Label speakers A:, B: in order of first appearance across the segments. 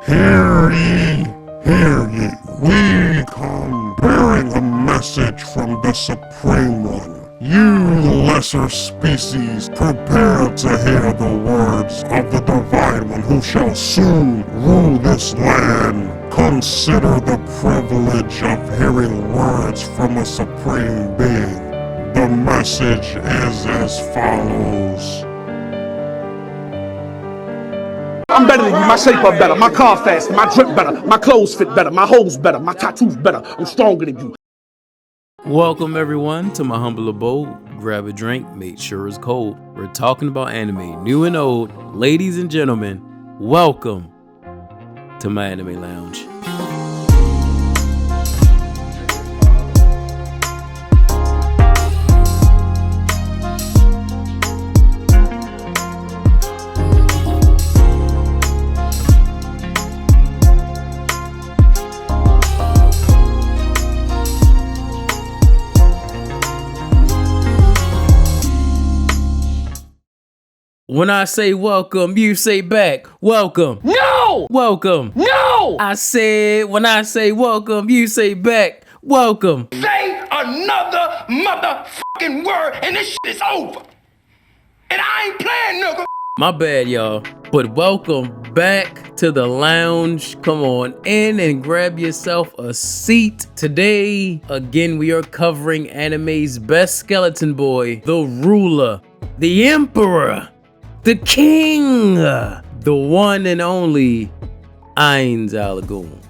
A: Hear ye, we come bearing a message from the Supreme One. You lesser species, prepare to hear the words of the Divine One who shall soon rule this land. Consider the privilege of hearing words from a Supreme Being. The message is as follows.
B: I'm better than you, my shape up better, my car faster, my drip better, my clothes fit better, my hoes better, my tattoos better, I'm stronger than you.
C: Welcome everyone to my humble abode. Grab a drink, make sure it's cold. We're talking about anime, new and old. Ladies and gentlemen, welcome to my anime lounge. When I say welcome, you say back, welcome.
B: No!
C: Welcome.
B: No!
C: I said, when I say welcome, you say back, welcome.
B: Say another motherfucking word and this shit is over. And I ain't playing, nigga.
C: My bad, y'all. But welcome back to the lounge. Come on in and grab yourself a seat. Today, again, we are covering anime's best skeleton boy, the ruler, the emperor, the king, the one and only Ainz.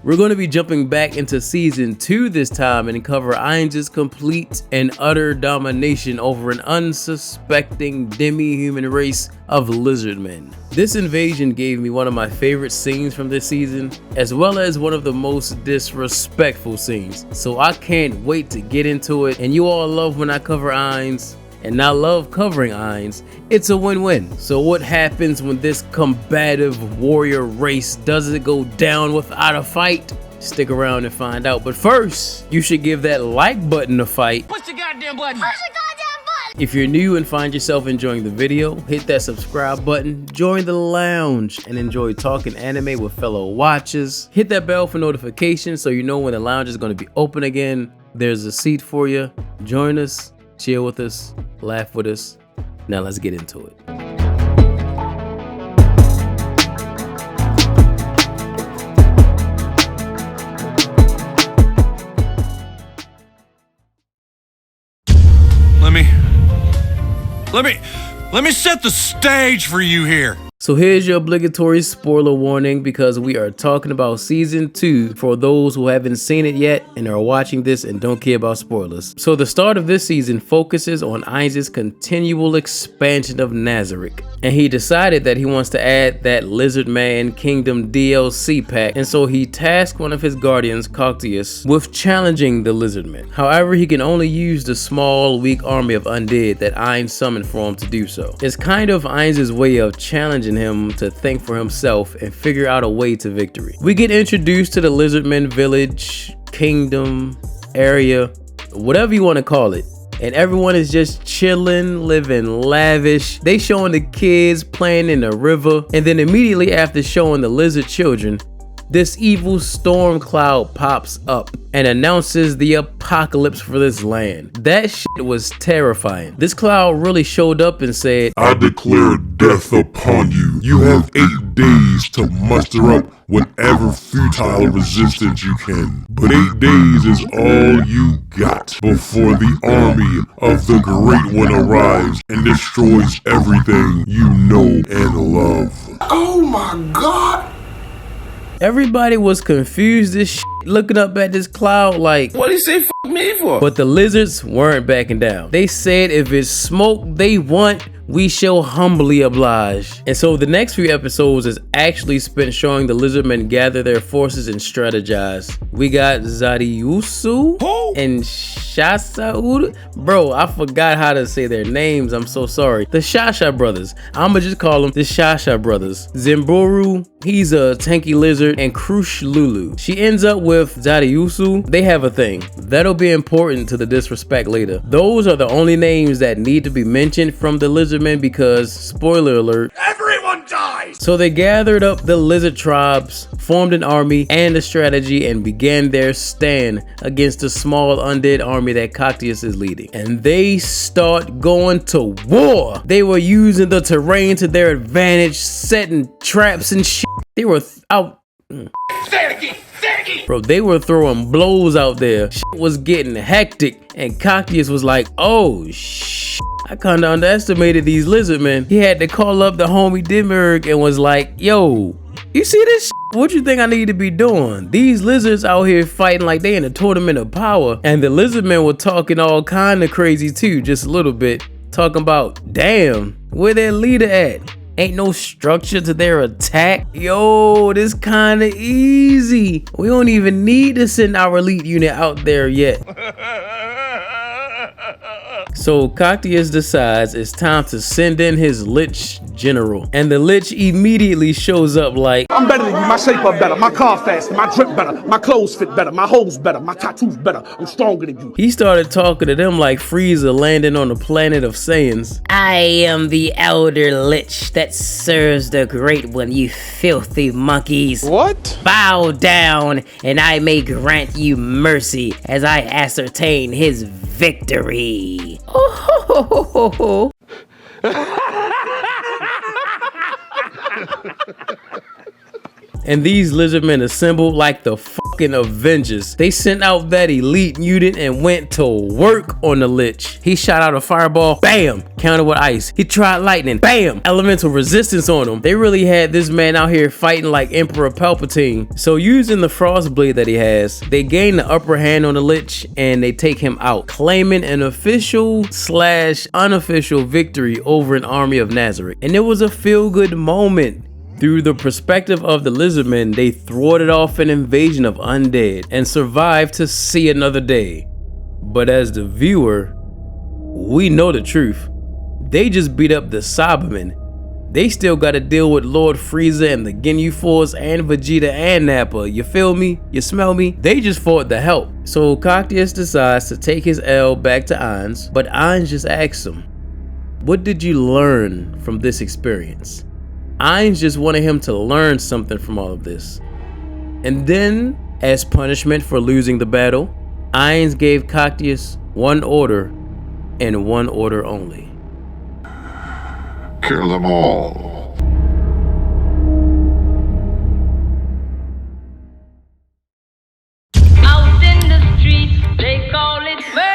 C: We're going to be jumping back into season 2 this time and cover Ainz's complete and utter domination over an unsuspecting demi-human race of lizardmen. This invasion gave me one of my favorite scenes from this season, as well as one of the most disrespectful scenes. So I can't wait to get into it, and you all love when I cover Ainz. And I love covering Ainz. It's a win-win. So what happens when this combative warrior race doesn't go down without a fight? Stick around and find out. But first, you should give that like button a fight.
D: Push the goddamn button. Push the goddamn button.
C: If you're new and find yourself enjoying the video, hit that subscribe button, join the lounge, and enjoy talking anime with fellow watchers. Hit that bell for notifications so you know when the lounge is going to be open again. There's a seat for you. Join us. Chill with us, laugh with us. Now let's get into it.
E: Let me set the stage for you here.
C: So here's your obligatory spoiler warning because we are talking about season 2 for those who haven't seen it yet and are watching this and don't care about spoilers. So the start of this season focuses on Ainz's continual expansion of Nazerick, and he decided that he wants to add that Lizardman Kingdom DLC pack, and so he tasked one of his guardians, Coctius, with challenging the Lizardmen. However, he can only use the small, weak army of undead that Ainz summoned for him to do so. It's kind of Ainz's way of challenging him to think for himself and figure out a way to victory. We get introduced to the Lizardmen village, kingdom, area, whatever you want to call it. And everyone is just chilling, living lavish. They showing the kids playing in the river. And then immediately after showing the lizard children, this evil storm cloud pops up and announces the apocalypse for this land. That shit was terrifying. This cloud really showed up and said,
A: I declare death upon you. You have 8 days to muster up whatever futile resistance you can. But 8 days is all you got before the army of the Great One arrives and destroys everything you know and love.
B: Oh my God.
C: everybody was confused as shit, looking up at this cloud like,
B: What he say fuck me for?
C: but the lizards weren't backing down. They said if it's smoke they want, we shall humbly oblige. And so the next few episodes is actually spent showing the lizardmen gather their forces and strategize. We got Zariusu and Shasaur. Bro, I forgot how to say their names. I'm so sorry. The Shasha brothers. I'ma just call them the Shasha brothers. Zimboru, he's a tanky lizard, and Krush Lulu. She ends up with Zariusu. They have a thing. That'll be important to the disrespect later. Those are the only names that need to be mentioned from the lizardmen because, spoiler alert,
E: Everyone
B: dies!
C: So they gathered up the lizard tribes, formed an army and a strategy, and began their stand against the small undead army that Cactius is leading. And they start going to war. They were using the terrain to their advantage, setting traps and shit. They were out. Bro, they were throwing blows out there. Shit was getting hectic, and Cactius was like, oh shit. I kinda underestimated these Lizardmen. He had to call up the homie Dimmerg and was like, yo, you see this shit? What you think I need to be doing? These lizards out here fighting like they in a tournament of power. And the Lizardmen were talking all kind of crazy too, just a little bit. Talking about, damn, where their leader at? Ain't no structure to their attack. Yo, this kinda easy. We don't even need to send our elite unit out there yet. So Cactius decides it's time to send in his Lich general. And the Lich immediately shows up like,
B: I'm better than you, my shape up better, my car faster, my drip better, my clothes fit better, my hoes better, my tattoos better, I'm stronger than you.
C: He started talking to them like Frieza landing on the planet of Saiyans.
F: I am the elder Lich that serves the Great One, you filthy monkeys.
B: What?
F: Bow down, and I may grant you mercy as I ascertain his victory. Oh, ho, ho, ho, ho, ho.
C: And these Lizardmen assembled like the fucking Avengers. They sent out that elite unit and went to work on the Lich. He shot out a fireball, bam, countered with ice. He tried lightning, bam, elemental resistance on him. They really had this man out here fighting like Emperor Palpatine. So using the frost blade that he has, they gain the upper hand on the Lich and they take him out, claiming an official/unofficial victory over an army of Nazerick. And it was a feel-good moment. Through the perspective of the Lizardmen, they thwarted off an invasion of undead and survived to see another day. But as the viewer, we know the truth. They just beat up the Cybermen. They still gotta deal with Lord Frieza and the Ginyu Force and Vegeta and Nappa. You feel me? You smell me? They just fought the help. So Cactius decides to take his L back to Ainz, but Ainz just asks him, what did you learn from this experience? Ainz just wanted him to learn something from all of this. And then, as punishment for losing the battle, Ainz gave Cactius one order, and one order only.
A: Kill them all.
D: Out in the streets, they call it murder.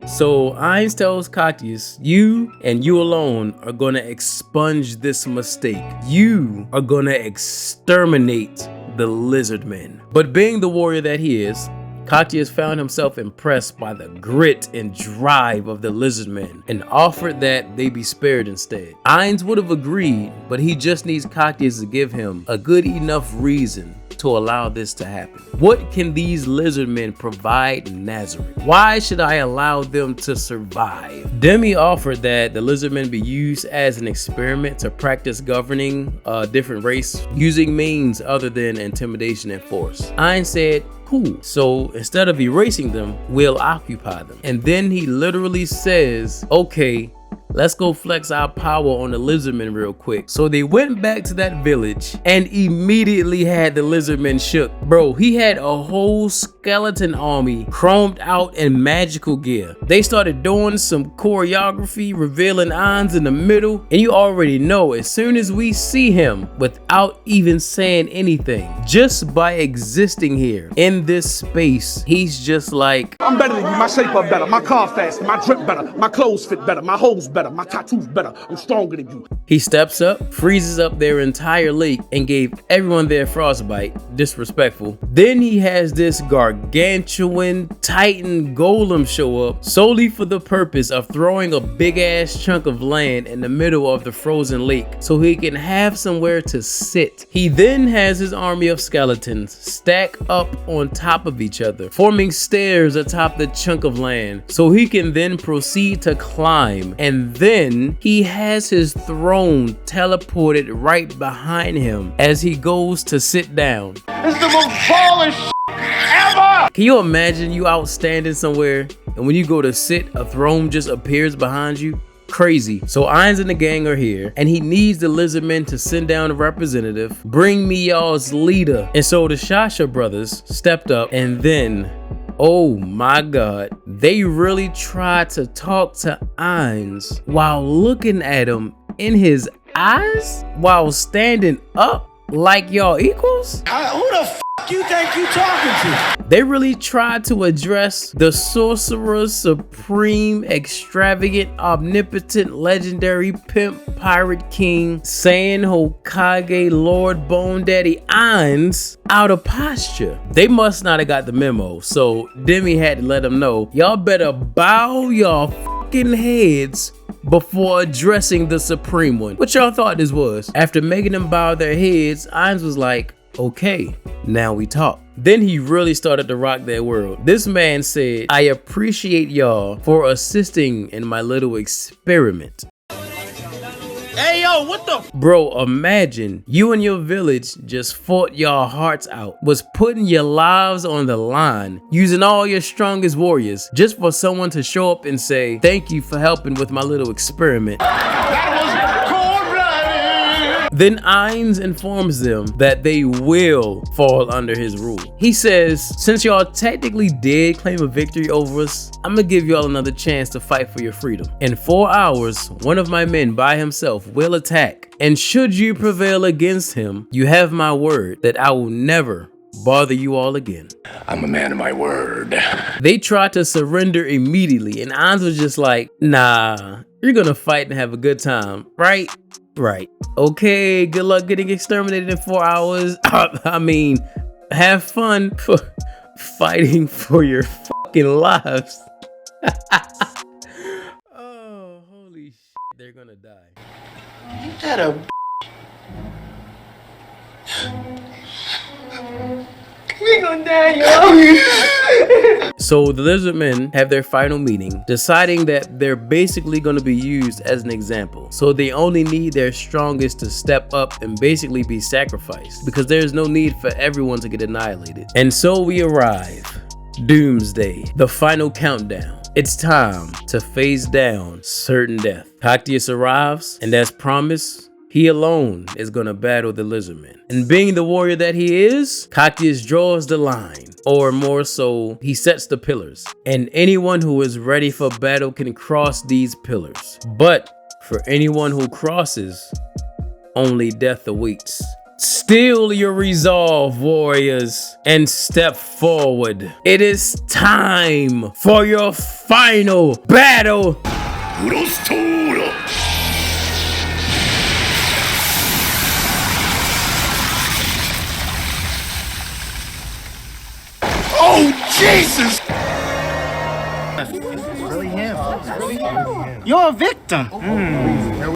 C: So Ainz tells Cactius, you and you alone are gonna expunge this mistake. You are gonna exterminate the Lizardmen. But being the warrior that he is, Cactius found himself impressed by the grit and drive of the Lizardmen and offered that they be spared instead. Ainz would have agreed, but he just needs Cactius to give him a good enough reason to allow this to happen. What can these Lizardmen provide Nazerick? Why should I allow them to survive? Demi offered that the Lizardmen be used as an experiment to practice governing a different race using means other than intimidation and force. Ainz said, cool. So instead of erasing them, we'll occupy them. And then he literally says, okay, let's go flex our power on the Lizardmen real quick. So they went back to that village and immediately had the Lizardmen shook. Bro, he had a whole skeleton army chromed out in magical gear. They started doing some choreography, revealing Ainz in the middle. And you already know, as soon as we see him, without even saying anything, just by existing here in this space, he's just like,
B: I'm better than you, my shape up better, my car faster, my drip better, my clothes fit better, my hoes better, my tattoos better, I'm stronger than you.
C: He steps up, freezes up their entire lake, and gave everyone their frostbite. Disrespectful. Then he has this gargantuan titan golem show up solely for the purpose of throwing a big ass chunk of land in the middle of the frozen lake so he can have somewhere to sit. He then has his army of skeletons stack up on top of each other, forming stairs atop the chunk of land so he can then proceed to climb. And then he has his throne teleported right behind him as he goes to sit down.
B: It's the most baller shit ever!
C: Can you imagine you out standing somewhere and when you go to sit, a throne just appears behind you? Crazy. So Ainz and the gang are here, and he needs the Lizardmen to send down a representative. Bring me y'all's leader. And so the Shasha brothers stepped up, and then, oh my god, they really tried to talk to Ainz while looking at him in his eyes while standing up like y'all equals?
G: Who the f you think you talking to?
C: They really tried to address the sorcerer, supreme, extravagant, omnipotent, legendary, pimp, pirate king, Saiyan Hokage, Lord Bone Daddy Ainz out of posture. They must not have got the memo, so Demi had to let them know, y'all better bow your fucking heads before addressing the Supreme One. What y'all thought this was? After making them bow their heads, Ainz was like, okay, now we talk. Then he really started to rock their world. This man said, I appreciate y'all for assisting in my little experiment.
G: Hey yo, what the
C: Bro, imagine you and your village just fought your hearts out, was putting your lives on the line, using all your strongest warriors, just for someone to show up and say, thank you for helping with my little experiment. Then Ainz informs them that they will fall under his rule. He says, since y'all technically did claim a victory over us, I'm gonna give y'all another chance to fight for your freedom. In 4 hours, one of my men by himself will attack, and should you prevail against him, you have my word that I will never bother you all again.
G: I'm a man of my word.
C: They tried to surrender immediately, and Ainz was just like, nah, you're gonna fight and have a good time, right? Right. Okay, good luck getting exterminated in 4 hours. I mean, have fun for fighting for your fucking lives. Oh, holy shit, they're gonna die.
G: Ain't that a we gonna die, yo.
C: So the Lizardmen have their final meeting, deciding that they're basically going to be used as an example. So they only need their strongest to step up and basically be sacrificed, because there's no need for everyone to get annihilated. And so we arrive. Doomsday, the final countdown. It's time to face down certain death. Cactius arrives, and as promised, he alone is gonna battle the Lizardmen. And being the warrior that he is, Cactius draws the line, or more so, he sets the pillars. And anyone who is ready for battle can cross these pillars. But for anyone who crosses, only death awaits. Steel your resolve, warriors, and step forward. It is time for your final battle.
G: Oh Jesus! You're a victim.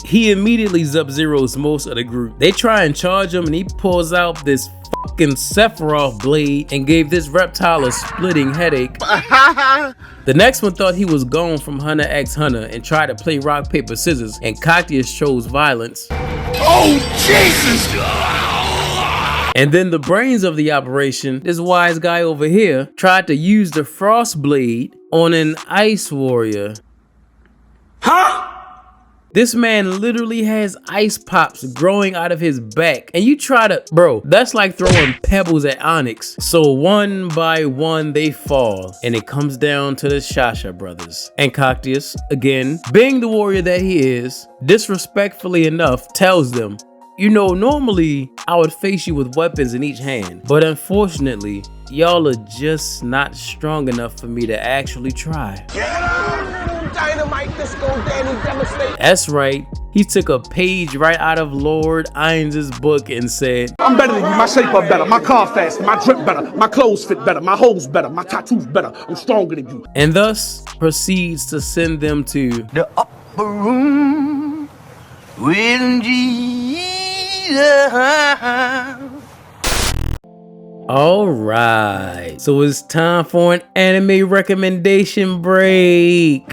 C: He immediately Sub-Zeros most of the group. They try and charge him, and he pulls out this fucking Sephiroth blade and gave this reptile a splitting headache. The next one thought he was gone from Hunter x Hunter and tried to play rock, paper, scissors, and Cactius chose violence.
G: Oh Jesus!
C: And then the brains of the operation, this wise guy over here, tried to use the frost blade on an ice warrior.
G: Huh?
C: This man literally has ice pops growing out of his back. And you try to, bro, that's like throwing pebbles at Onyx. So one by one they fall, and it comes down to the Shasha brothers. And Cactius, again, being the warrior that he is, disrespectfully enough, tells them, you know, normally I would face you with weapons in each hand, but unfortunately, y'all are just not strong enough for me to actually try.
G: Dynamite, disco, Danny, devastate.
C: That's right. He took a page right out of Lord Ainz's book and said,
B: I'm better than you, my shape up better, my car faster, my drip better, my clothes fit better, my hoes better, my tattoos better, I'm stronger than you.
C: And thus proceeds to send them to
G: The upper room with Jesus.
C: Alright, so it's time for an anime recommendation break.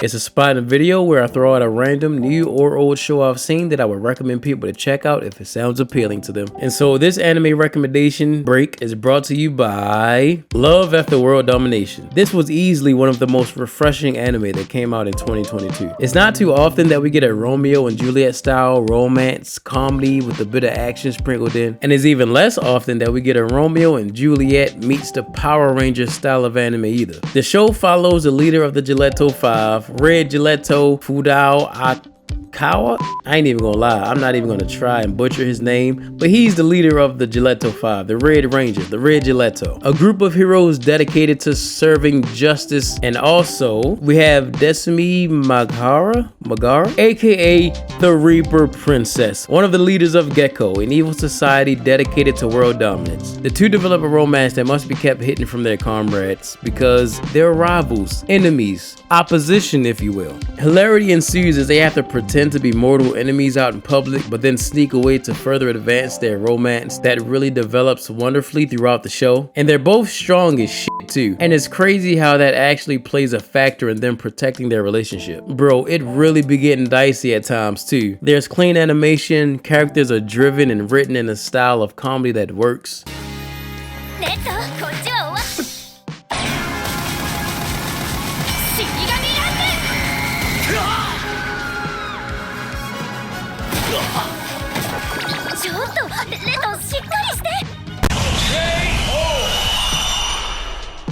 C: It's a spot in the video where I throw out a random new or old show I've seen that I would recommend people to check out if it sounds appealing to them. And so this anime recommendation break is brought to you by Love After World Domination. This was easily one of the most refreshing anime that came out in 2022. It's not too often that we get a Romeo and Juliet style romance comedy with a bit of action sprinkled in, and it's even less often that we get a Romeo and Juliet meets the Power Rangers style of anime either. The show follows the leader of the Gelato 5, Red Gelato Fudao Akawa? I ain't even gonna lie, I'm not even gonna try and butcher his name, but he's the leader of the Gelato 5, the Red Ranger, the Red Gelato. A group of heroes dedicated to serving justice, and also we have Desumi Magara, aka the Reaper Princess, one of the leaders of Gecko, an evil society dedicated to world dominance. The two develop a romance that must be kept hidden from their comrades because they're rivals, enemies, opposition if you will. Hilarity ensues as they have to pretend to be mortal enemies out in public, but then sneak away to further advance their romance that really develops wonderfully throughout the show. And they're both strong as shit too. And it's crazy how that actually plays a factor in them protecting their relationship. Bro, it really be getting dicey at times too. There's clean animation, characters are driven and written in a style of comedy that works.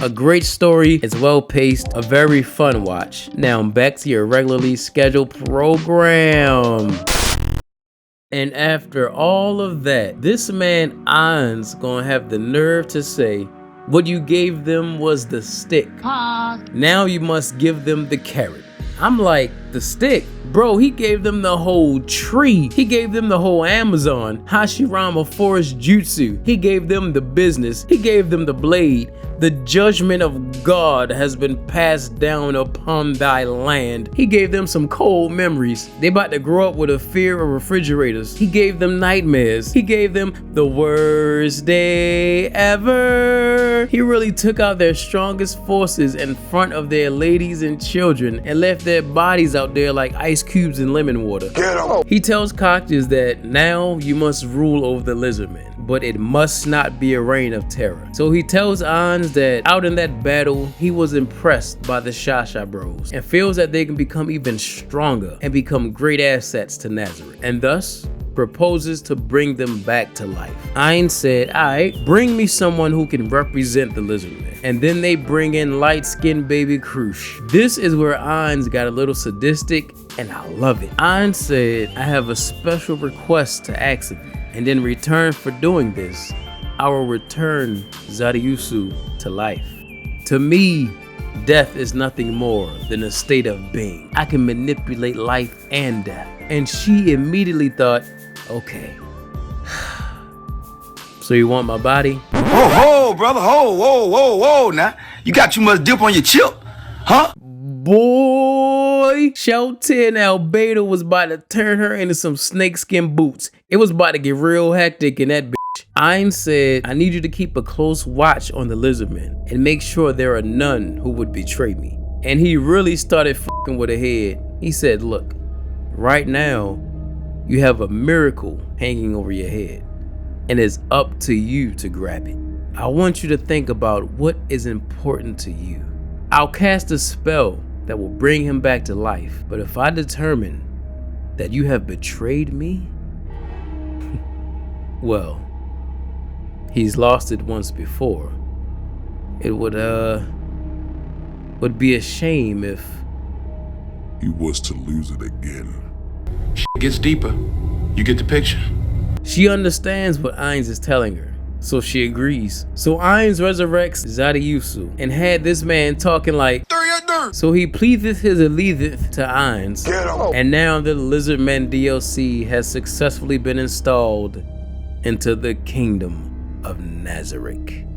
C: A great story, it's well paced, a very fun watch. Now back to your regularly scheduled program. And after all of that, this man Ainz gonna have the nerve to say, what you gave them was the stick. Now you must give them the carrot. I'm like, the stick? Bro, he gave them the whole tree. He gave them the whole Amazon, Hashirama Forest Jutsu. He gave them the business. He gave them the blade. The judgment of God has been passed down upon thy land. He gave them some cold memories. They about to grow up with a fear of refrigerators. He gave them nightmares. He gave them the worst day ever. He really took out their strongest forces in front of their ladies and children and left their bodies out there like ice cubes in lemon water. He tells Cockjes that now you must rule over the Lizardmen, but it must not be a reign of terror. So he tells Ainz that out in that battle, he was impressed by the Shasha Bros and feels that they can become even stronger and become great assets to Nazerick, and thus proposes to bring them back to life. Ainz said, alright, bring me someone who can represent the Lizardmen. And then they bring in light-skinned baby Krush. This is where Ainz got a little sadistic, and I love it. Ainz said, I have a special request to ask of you, and in return for doing this, I will return Zaryusu to life. To me, death is nothing more than a state of being. I can manipulate life and death. And she immediately thought, okay. So you want my body?
G: Ho, brother, whoa, now. You got too much dip on your chip, huh?
C: Boy, Shelton Albedo was about to turn her into some snakeskin boots. It was about to get real hectic in that bitch. Ainz said, I need you to keep a close watch on the Lizardmen and make sure there are none who would betray me. And he really started fucking with her head. He said, look, right now, you have a miracle hanging over your head, and it's up to you to grab it. I want you to think about what is important to you. I'll cast a spell that will bring him back to life, but if I determine that you have betrayed me, well, he's lost it once before. It would be a shame if
A: He was to lose it again.
H: Shit gets deeper. You get the picture?
C: She understands what Ainz is telling her, so she agrees. So Ainz resurrects Zaryusu and had this man talking like, so he pleadeth his allegiance to Ainz, and now the Lizardmen DLC has successfully been installed into the kingdom of Nazerick.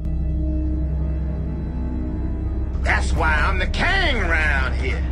G: That's why I'm the king around here.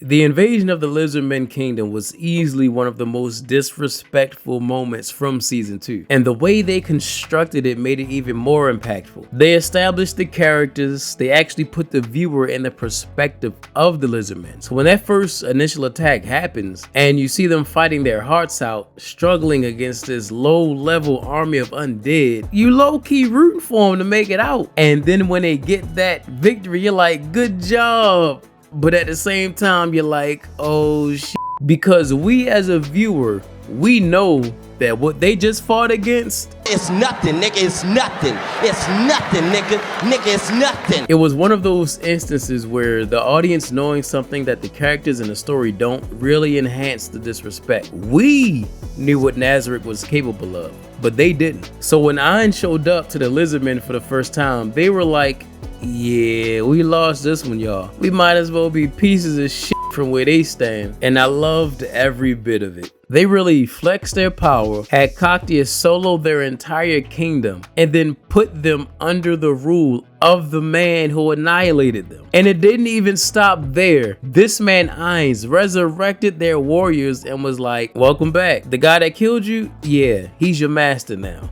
C: The invasion of the Lizardmen kingdom was easily one of the most disrespectful moments from season 2, and the way they constructed it made it even more impactful. They established the characters, they actually put the viewer in the perspective of the Lizardmen. So when that first initial attack happens and you see them fighting their hearts out, struggling against this low-level army of undead, you low-key rooting for them to make it out. And then when they get that victory, you're like, good job. But at the same time, you're like, oh shit. Because we as a viewer, we know that what they just fought against,
I: it's nothing, nigga, it's nothing. It's nothing, nigga. Nigga, it's nothing.
C: it was one of those instances where the audience knowing something that the characters in the story don't really enhance the disrespect. We knew what Nazerick was capable of, but they didn't. So when Ainz showed up to the Lizardmen for the first time, they were like, yeah, we lost this one, y'all. We might as well be pieces of shit from where they stand. And I loved every bit of it. They really flexed their power, had Cactia solo their entire kingdom, and then put them under the rule of the man who annihilated them. And it didn't even stop there. This man Ainz resurrected their warriors and was like, welcome back. The guy that killed you, yeah, he's your master now.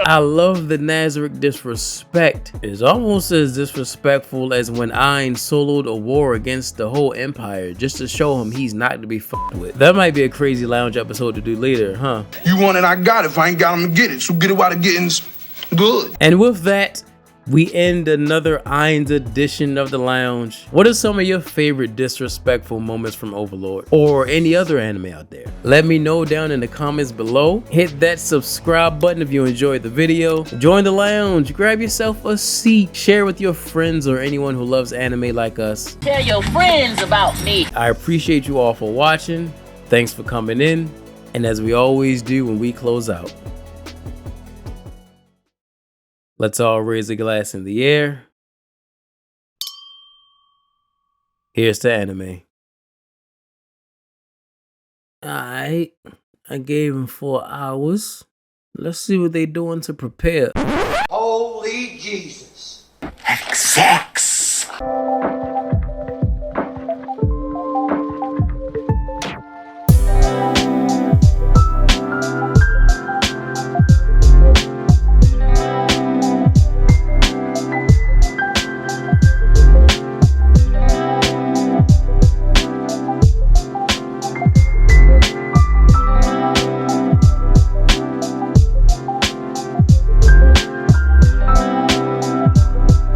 C: I love the Nazerick disrespect. It's almost as disrespectful as when Ainz soloed a war against the whole empire just to show him he's not to be fucked with. That might be a crazy lounge episode to do later, huh?
G: You want it, I got it. If I ain't got them to get it, so get it while the getting's good.
C: And with that, we end another Ainz edition of the lounge. What are some of your favorite disrespectful moments from Overlord or any other anime out there? Let me know down in the comments below. Hit that subscribe button if you enjoyed the video. Join the lounge, grab yourself a seat, share with your friends or anyone who loves anime like us.
D: Tell your friends about me.
C: I appreciate you all for watching. Thanks for coming in. And as we always do when we close out, let's all raise a glass in the air. Here's to anime. Alright, I gave him 4 hours. Let's see what they doing to prepare.
I: Holy Jesus.
G: Having sex.